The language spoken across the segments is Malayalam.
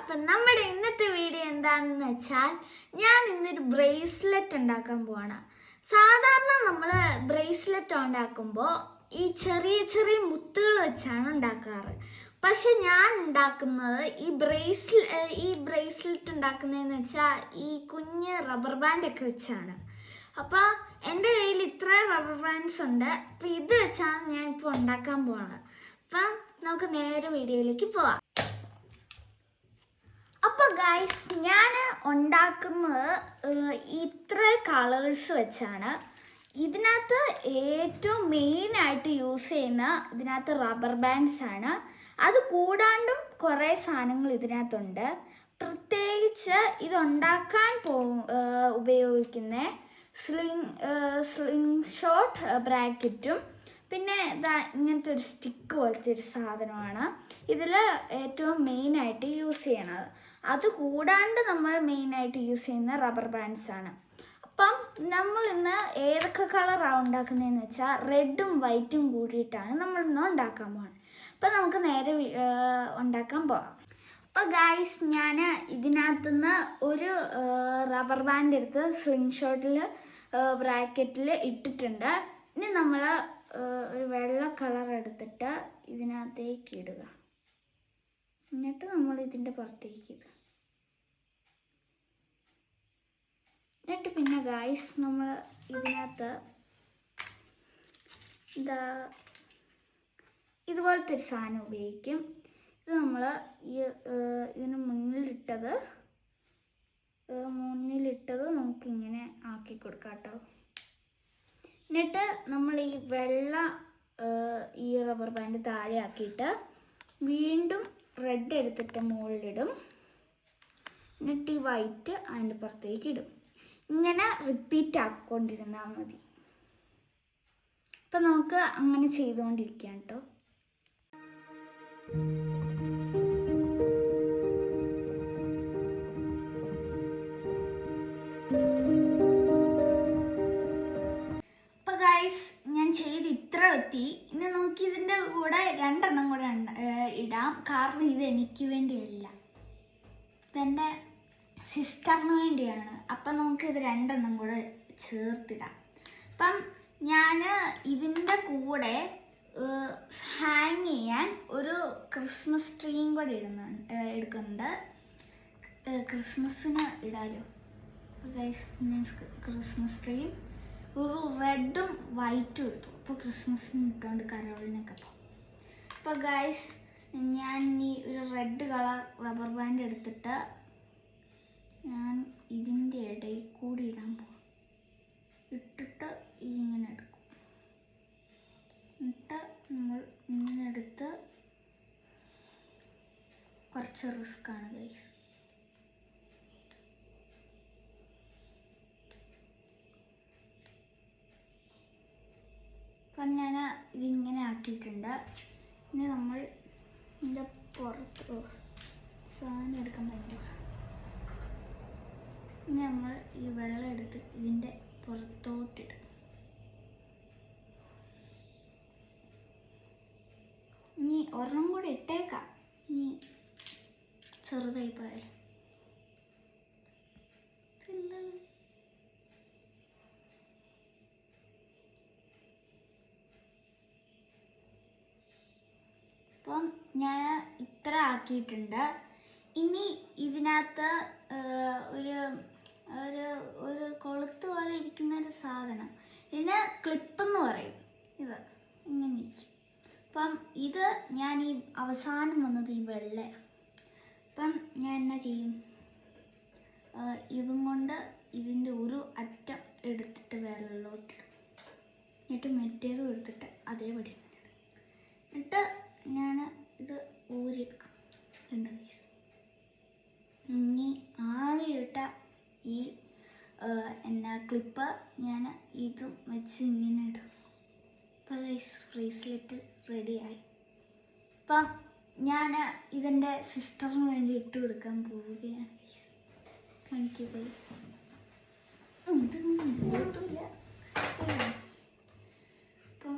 അപ്പം നമ്മുടെ ഇന്നത്തെ വീഡിയോ എന്താണെന്ന് വെച്ചാൽ ഞാൻ ഇന്നൊരു ബ്രേസ്ലെറ്റ് ഉണ്ടാക്കാൻ പോവാണ്. സാധാരണ നമ്മൾ ബ്രേസ്ലെറ്റ് ഉണ്ടാക്കുമ്പോൾ ഈ ചെറിയ ചെറിയ മുത്തുകൾ വെച്ചാണ് ഉണ്ടാക്കാറ്. പക്ഷെ ഞാൻ ഉണ്ടാക്കുന്നത് ഈ ബ്രേസ്ലെറ്റ് ഉണ്ടാക്കുന്നതെന്ന് വെച്ചാൽ ഈ കുഞ്ഞ് റബ്ബർ ബാൻഡൊക്കെ വെച്ചാണ്. അപ്പോൾ എൻ്റെ കയ്യിൽ ഇത്ര റബ്ബർ ബാൻഡ്സ് ഉണ്ട്. അപ്പം ഇത് വെച്ചാണ് ഞാൻ ഇപ്പോൾ ഉണ്ടാക്കാൻ പോവാണ്. അപ്പം നമുക്ക് നേരെ വീഡിയോയിലേക്ക് പോവാം. അപ്പോൾ ഗൈസ്, ഞാൻ ഉണ്ടാക്കുന്നത് ഇത്ര കളേഴ്സ് വെച്ചാണ്. ഇതിനകത്ത് ഏറ്റവും മെയിനായിട്ട് യൂസ് ചെയ്യുന്ന ഇതിനകത്ത് റബ്ബർ ബാൻഡ്സ് ആണ്. അത് കൂടാണ്ടും കുറേ സാധനങ്ങൾ ഇതിനകത്തുണ്ട്. പ്രത്യേകിച്ച് ഇതുണ്ടാക്കാൻ ഉപയോഗിക്കുന്ന സ്ലിംഗ് ഷോട്ട് ബ്രാക്കറ്റും പിന്നെ ഇങ്ങനത്തെ ഒരു സ്റ്റിക്ക് പോലത്തെ ഒരു സാധനമാണ് ഇതിൽ ഏറ്റവും മെയിനായിട്ട് യൂസ് ചെയ്യണത്. അത് കൂടാണ്ട് നമ്മൾ മെയിനായിട്ട് യൂസ് ചെയ്യുന്ന റബ്ബർ ബാൻഡ്സ് ആണ്. അപ്പം നമ്മൾ ഇന്ന് ഏതൊക്കെ കളറാണ് ഉണ്ടാക്കുന്നതെന്ന് വെച്ചാൽ റെഡും വൈറ്റും കൂടിയിട്ടാണ് നമ്മൾ ഇന്ന് ഉണ്ടാക്കാൻ പോകുന്നത്. അപ്പം നമുക്ക് നേരെ ഉണ്ടാക്കാൻ പോകാം. അപ്പോൾ ഗൈസ്, ഞാൻ ഇതിനകത്തുനിന്ന് ഒരു റബ്ബർ ബാൻഡ് എടുത്ത് സ്ലിംഗ് ഷോട്ടിൽ ബ്രാക്കറ്റിൽ ഇട്ടിട്ടുണ്ട്. ഇനി നമ്മൾ ഒരു വെള്ള കളർ എടുത്തിട്ട് ഇതിനകത്തേക്ക് ഇടുക. എന്നിട്ട് നമ്മൾ ഇതിൻ്റെ പുറത്തേക്ക് ഇടുക. എന്നിട്ട് പിന്നെ ഗൈസ്, നമ്മൾ ഇതിനകത്ത് ഇതുപോലത്തെ ഒരു സാധനം ഉപയോഗിക്കും. ഇത് നമ്മൾ ഇതിന് മുന്നിലിട്ടത് നമുക്കിങ്ങനെ ആക്കി കൊടുക്കാം കേട്ടോ. എന്നിട്ട് നമ്മൾ ഈ വെള്ള ഈ റബ്ബർ ബാൻഡ് താഴെ ആക്കിയിട്ട് വീണ്ടും റെഡ് എടുത്തിട്ട് മുകളിലിടും. എന്നിട്ട് ഈ വൈറ്റ് അതിൻ്റെ പുറത്തേക്ക് ഇടും. ഇങ്ങനെ റിപ്പീറ്റ് ആക്കിക്കൊണ്ടിരുന്നാൽ മതി. അപ്പം നമുക്ക് അങ്ങനെ ചെയ്തുകൊണ്ടിരിക്കാം കേട്ടോ. ഞാൻ ചെയ്ത് ഇത്ര എത്തി. ഇനി നമുക്ക് ഇതിൻ്റെ കൂടെ രണ്ടെണ്ണം കൂടെ ഇടാം. കാരണം ഇത് എനിക്ക് വേണ്ടിയല്ല, ഇതെൻ്റെ സിസ്റ്ററിന് വേണ്ടിയാണ്. അപ്പം നമുക്കിത് രണ്ടെണ്ണം കൂടെ ചേർത്തിടാം. അപ്പം ഞാൻ ഇതിൻ്റെ കൂടെ ഹാങ് ചെയ്യാൻ ഒരു ക്രിസ്മസ് ട്രീയും കൂടെ എടുക്കുന്നുണ്ട്. ക്രിസ്മസിന് ഇടാലോ ക്രിസ്മസ് ട്രീയും ഒരു റെഡും വൈറ്റും എടുത്തു. അപ്പോൾ ക്രിസ്മസിന് ഇട്ടുകൊണ്ട് കരോളിനൊക്കെ പോകും. അപ്പോൾ ഗൈസ്, ഞാൻ ഈ ഒരു റെഡ് കളർ റബ്ബർ ബാൻഡ് എടുത്തിട്ട് ഞാൻ ഇതിൻ്റെ ഇടയിൽ കൂടി ഇടാൻ പോകും. ഇട്ടിട്ട് ഇതിങ്ങനെ എടുക്കും. എന്നിട്ട് നമ്മൾ ഇങ്ങനെ എടുത്ത് കുറച്ച് റിസ്ക്കാണ് ഗൈസ്. അപ്പം ഞാൻ ഇതിങ്ങനെ ആക്കിയിട്ടുണ്ട്. ഇനി നമ്മൾ ഇതിൻ്റെ പുറത്ത് സാധനം എടുക്കാൻ പറ്റും. ഇനി നമ്മൾ ഈ വെള്ളം എടുത്ത് ഇതിൻ്റെ പുറത്തോട്ടിടും. ഇനി ഒരെണ്ണം കൂടെ ഇട്ടേക്കാം. ഇനി ചെറുതായി പോയാലും അപ്പം ഞാൻ ഇത്ര ആക്കിയിട്ടുണ്ട്. ഇനി ഇതിനകത്ത് ഒരു ഒരു ഒരു കൊളുത്ത് പോലെ ഇരിക്കുന്ന ഒരു സാധനം, ഇതിന് ക്ലിപ്പെന്ന് പറയും. ഇത് ഇങ്ങനെ ഇരിക്കും. അപ്പം ഇത് ഞാൻ ഈ അവസാനം വന്നത് ഈ വെള്ള. അപ്പം ഞാൻ എന്നാ ചെയ്യും, ഇതും കൊണ്ട് ഇതിൻ്റെ ഒരു അറ്റം എടുത്തിട്ട് വെള്ളത്തിലോട്ടിടും. എന്നിട്ട് മറ്റേതും എടുത്തിട്ട് അതേപടി എന്നിട്ട് ഞാൻ ഇത് ഊരിയെടുക്കും. ഇനി ആദ്യം ഇട്ട ഈ ക്ലിപ്പ് ഞാൻ ഇതും വെച്ച് ഇങ്ങനെ ഇടും. അപ്പോൾ ബ്രേസ്ലെറ്റ് റെഡിയായി. അപ്പം ഞാൻ ഇതിൻ്റെ സിസ്റ്ററിന് വേണ്ടി ഇട്ട് കൊടുക്കാൻ പോവുകയാണ്. കാണിക്കുക. ഇതൊന്നും പോകത്തില്ല. അപ്പം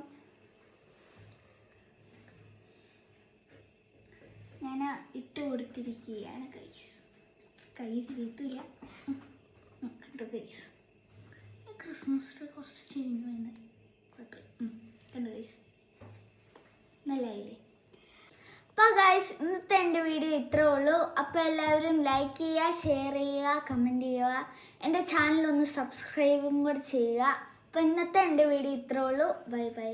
ഞാൻ ഇങ്ങനെ ഇട്ട് കൊടുത്തിരിക്കുകയാണ് ഗൈസ്. കൈ തിരിയത്തില്ല. കണ്ടോ ഗൈസ്, ക്രിസ്മസ് ട്രീ കുറച്ച് ചെരിഞ്ഞു വേണം. കുഴപ്പമില്ല. കണ്ടോ ഗൈസ്, നല്ലതായില്ലേ? അപ്പോൾ ഗൈസ്, ഇന്നത്തെ എൻ്റെ വീഡിയോ ഇത്രേ ഉള്ളൂ. അപ്പോൾ എല്ലാവരും ലൈക്ക് ചെയ്യുക, ഷെയർ ചെയ്യുക, കമൻറ്റ് ചെയ്യുക. എൻ്റെ ചാനലൊന്ന് സബ്സ്ക്രൈബും കൂടെ ചെയ്യുക. അപ്പോൾ ഇന്നത്തെ എൻ്റെ വീഡിയോ ഇത്രേ ഉള്ളൂ. Bye bye.